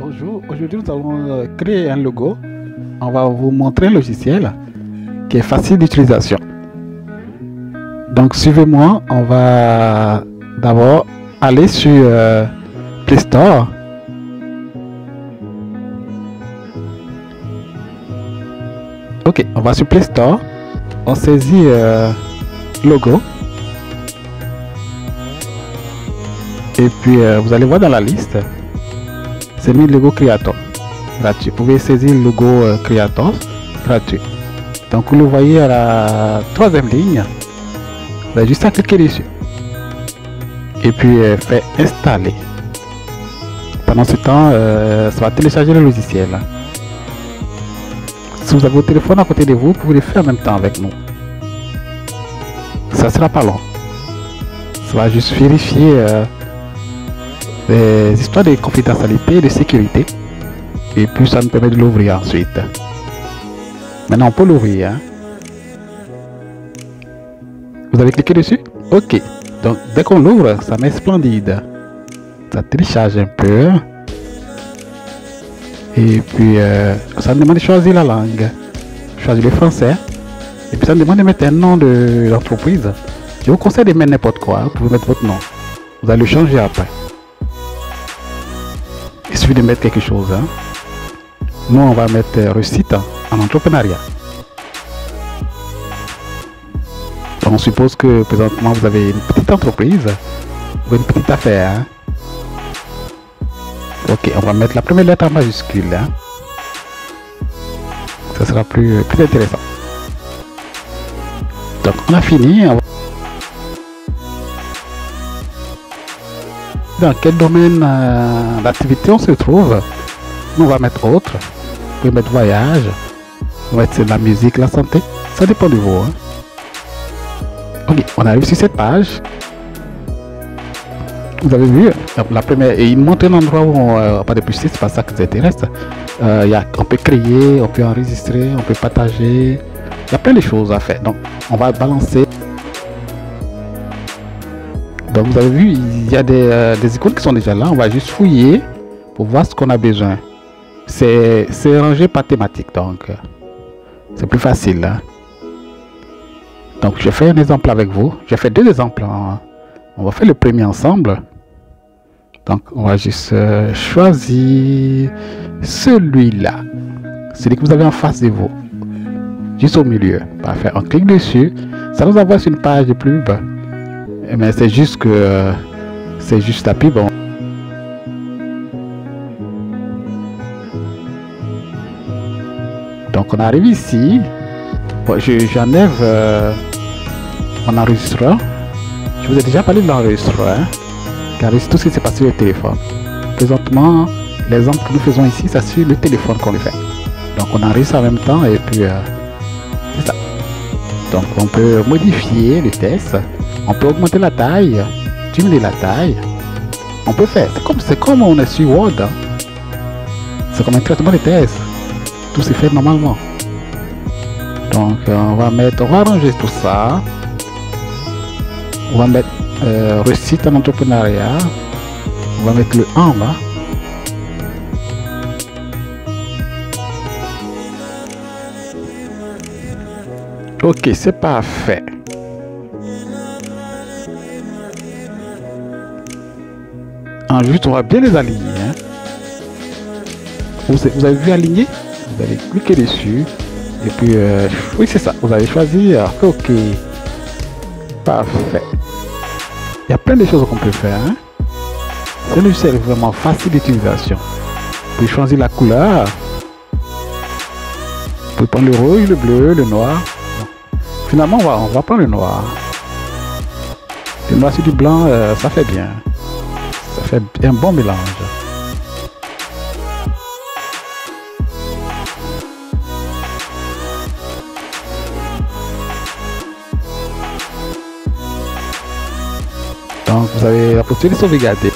Bonjour, aujourd'hui nous allons créer un logo. On va vous montrer un logiciel qui est facile d'utilisation. Donc suivez-moi, on va d'abord aller sur Play Store. Ok, on va sur Play Store, on saisit logo. Et puis vous allez voir dans la liste, c'est mis logo Creator gratuit. Vous pouvez saisir le logo Creator gratuit. Donc vous le voyez à la troisième ligne, vous avez juste à cliquer dessus et puis faire installer. Pendant ce temps, ça va télécharger le logiciel. Si vous avez votre téléphone à côté de vous, vous pouvez le faire en même temps avec nous. Ça sera pas long. Ça va juste vérifier les histoires de confidentialité et de sécurité. Et puis ça nous permet de l'ouvrir ensuite. Maintenant on peut l'ouvrir. Hein. Vous avez cliqué dessus? Ok. Donc dès qu'on l'ouvre, ça met splendide. Ça télécharge un peu. Et puis ça me demande de choisir la langue. Choisir le français. Et puis ça me demande de mettre un nom de l'entreprise. Je vous conseille de mettre n'importe quoi. Vous pouvez mettre votre nom. Vous allez le changer après. Il suffit de mettre quelque chose. Hein. Nous, on va mettre réussite en entrepreneuriat. Donc, on suppose que présentement, vous avez une petite entreprise ou une petite affaire. Hein. Ok, on va mettre la première lettre en majuscule. Hein. Ça sera plus intéressant. Donc, on a fini. Dans quel domaine d'activité on se trouve? Nous, on va mettre autre. Vous pouvez mettre voyage. On va mettre la musique, la santé. Ça dépend de vous. Hein. Ok, on arrive sur cette page. Vous avez vu la première, et il montre un endroit où on pas de plus, c'est pas ça qui nous intéresse. On peut créer, on peut enregistrer, on peut partager. Il y a plein de choses à faire. Donc, on va balancer. Donc vous avez vu, il y a des icônes qui sont déjà là. On va juste fouiller pour voir ce qu'on a besoin. C'est rangé par thématique, donc c'est plus facile. Hein. Donc je fais un exemple avec vous. J'ai fait deux exemples. Hein. On va faire le premier ensemble. Donc on va juste choisir celui-là. Celui que vous avez en face de vous. Juste au milieu. Parfait. On clique dessus. Ça nous envoie sur une page de pub. Mais c'est juste que c'est juste la pub. Donc on arrive ici. Bon, j'enlève mon enregistreur. Je vous ai déjà parlé de l'enregistreur. Hein, car c'est tout ce qui s'est passé sur le téléphone. Présentement, l'exemple que nous faisons ici, c'est sur le téléphone qu'on le fait. Donc on enregistre en même temps et puis c'est ça. Donc on peut modifier le test. On peut augmenter la taille, diminuer la taille. On peut faire. C'est comme on est sur Word. Hein. C'est comme un traitement de test. Tout se fait normalement. Donc on va arranger tout ça. On va mettre réussite en entrepreneuriat. On va mettre le 1 là. Ok, c'est parfait. Ensuite, on va bien les aligner. Hein. Vous avez vu aligner? Vous allez cliquer dessus. Et puis, oui, c'est ça. Vous allez choisir. Ok. Parfait. Il y a plein de choses qu'on peut faire. Hein. C'est un logiciel vraiment facile d'utilisation. Vous pouvez choisir la couleur. Vous pouvez prendre le rouge, le bleu, le noir. Finalement, on va prendre le noir. Le noir sur du blanc, ça fait bien. Ça fait un bon mélange. Donc vous avez la possibilité de sauvegarder.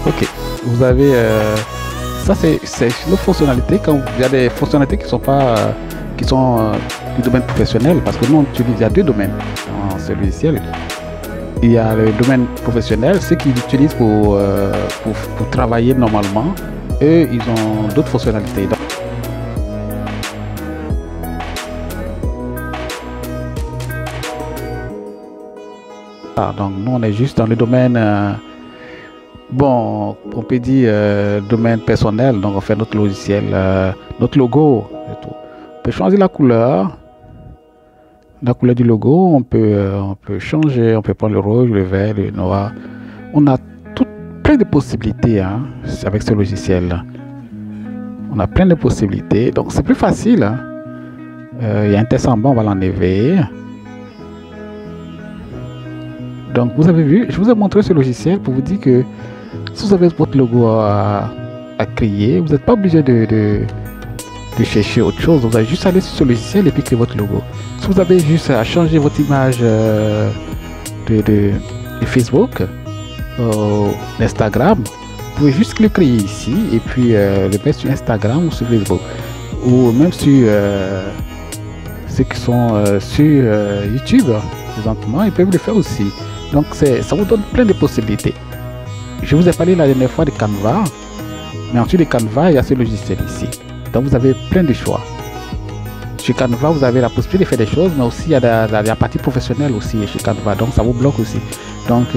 Ok, vous avez ça c'est une fonctionnalité quand il y a des fonctionnalités qui sont pas qui sont du domaine professionnel, parce que nous on utilise, il y a deux domaines dans ce logiciel. il y a le domaine professionnel, ceux qui l'utilisent pour travailler normalement. Eux, ils ont d'autres fonctionnalités. Donc nous, on est juste dans le domaine, bon, on peut dire domaine personnel. Donc on fait notre logiciel, notre logo et tout. On peut choisir la couleur du logo. On peut changer, on peut prendre le rouge, le vert, le noir. On a plein de possibilités hein, avec ce logiciel. On a plein de possibilités, donc c'est plus facile. Hein. Il y a un test en bas, on va l'enlever. Donc vous avez vu, je vous ai montré ce logiciel pour vous dire que si vous avez votre logo à créer, vous n'êtes pas obligé de chercher autre chose. Vous allez juste aller sur ce logiciel et puis créer votre logo. Si vous avez juste à changer votre image de Facebook, d'Instagram, vous pouvez juste le créer ici et puis le mettre sur Instagram ou sur Facebook ou même sur ceux qui sont sur YouTube présentement, ils peuvent le faire aussi. Donc ça vous donne plein de possibilités. Je vous ai parlé la dernière fois de Canva, mais ensuite de Canva il y a ce logiciel ici. Donc vous avez plein de choix. Chez Canva vous avez la possibilité de faire des choses, mais aussi il y a la partie professionnelle aussi chez Canva, donc ça vous bloque aussi. Donc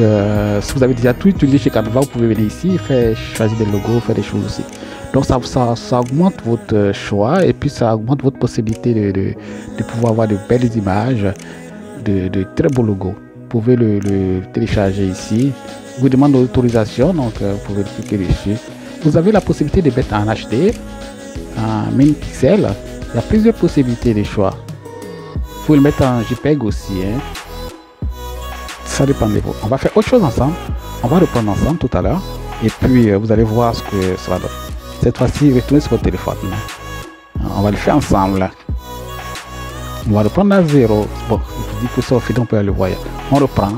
si vous avez déjà tout utilisé chez Canva, vous pouvez venir ici, choisir des logos, faire des choses aussi. Donc ça augmente votre choix et puis ça augmente votre possibilité de pouvoir avoir de belles images, de très beaux logos. Vous pouvez le télécharger ici. Vous demande l'autorisation, donc vous pouvez cliquer dessus. Vous avez la possibilité de mettre en HD, en mini pixel. Il y a plusieurs possibilités de choix. Vous pouvez le mettre en JPEG aussi. Hein. Ça dépend de vous. On va faire autre chose ensemble. On va reprendre ensemble tout à l'heure. Et puis vous allez voir ce que ça va donner. Cette fois-ci, retournez sur votre téléphone. On va le faire ensemble. On va reprendre à 0. Bon, je vous dis que ça au fait, on peut le voir. On reprend.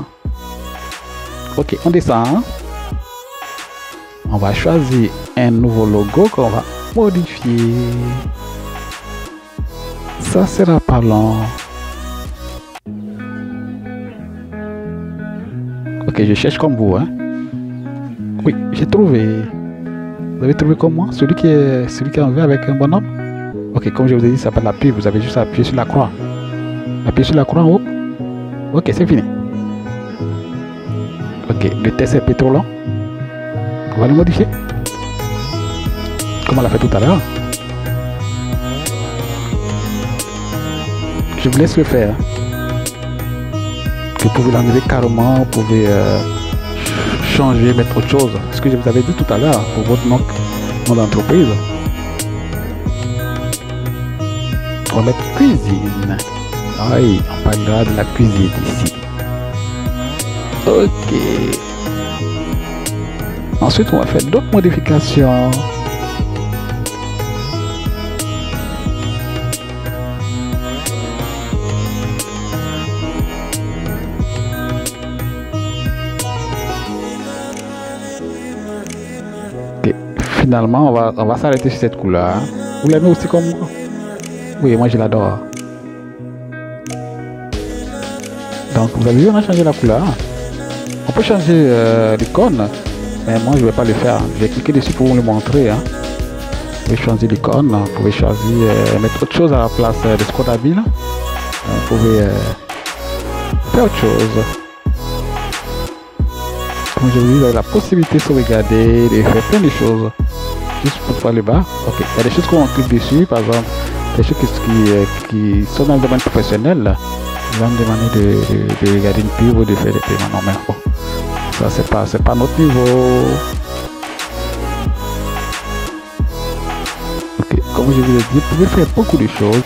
Ok, on descend. On va choisir un nouveau logo qu'on va modifier. Ça sera pas long. Ok, je cherche comme vous. Hein. Oui, j'ai trouvé. Vous avez trouvé comme moi? Celui qui est en vert avec un bonhomme? Ok, comme je vous ai dit, ça s'appelle la pub. Vous avez juste à appuyer sur la croix. Appuyez sur la croix en haut. Ok, c'est fini. Ok, le test est un peu trop long. On va le modifier. Comme on l'a fait tout à l'heure. Je vous laisse le faire. Vous pouvez l'enlever carrément, vous pouvez changer, mettre autre chose. Ce que je vous avais dit tout à l'heure pour votre nom d'entreprise. On va mettre cuisine. Oui, on parlera de la cuisine ici. Ok. Ensuite, on va faire d'autres modifications. Ok. Finalement, on va s'arrêter sur cette couleur. Vous l'aimez aussi comme moi? Oui, moi je l'adore. Donc vous avez vu, on a changé la couleur. On peut changer l'icône, mais moi je ne vais pas le faire. Je vais cliquer dessus pour vous le montrer. Hein. Vous pouvez changer l'icône, vous pouvez choisir, mettre autre chose à la place de ce qu'on a mis là. Vous pouvez faire autre chose. Comme je vous dis, vous avez la possibilité de sauvegarder, de faire plein de choses. Juste pour faire le bas. Ok, il y a des choses qu'on clique dessus, par exemple, des choses qui sont dans le domaine professionnel. Là. Ils vont me demander de regarder une pub ou de faire des paiements. Non mais bon, ça c'est pas notre niveau. Ok, comme je vous ai dit, vous pouvez faire beaucoup de choses.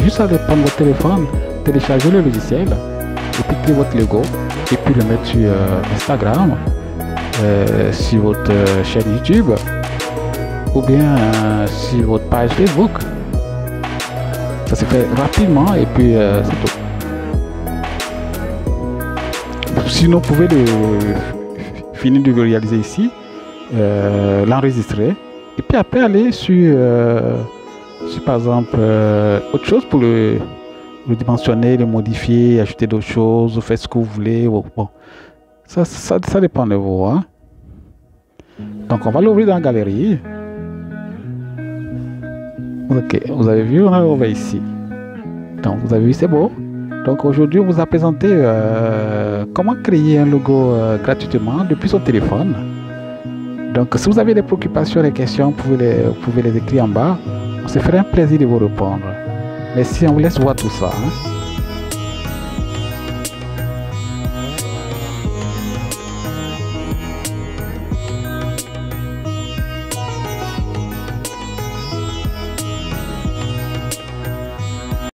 Juste à prendre votre téléphone, télécharger le logiciel, et puis créer votre logo, et puis le mettre sur Instagram, sur votre chaîne YouTube, ou bien sur votre page Facebook. Ça se fait rapidement et puis c'est tout. Sinon, vous pouvez finir de le réaliser ici. l'enregistrer et puis après aller sur, par exemple autre chose pour le dimensionner, le modifier, ajouter d'autres choses, faire ce que vous voulez. Bon, ça dépend de vous. Hein. Donc on va l'ouvrir dans la galerie. Ok, vous avez vu, on a ouvert ici. Donc vous avez vu, c'est beau. Donc aujourd'hui, on vous a présenté comment créer un logo gratuitement depuis son téléphone. Donc si vous avez des préoccupations, des questions, vous pouvez les écrire en bas. On se ferait un plaisir de vous répondre. Merci, on vous laisse voir tout ça. Hein.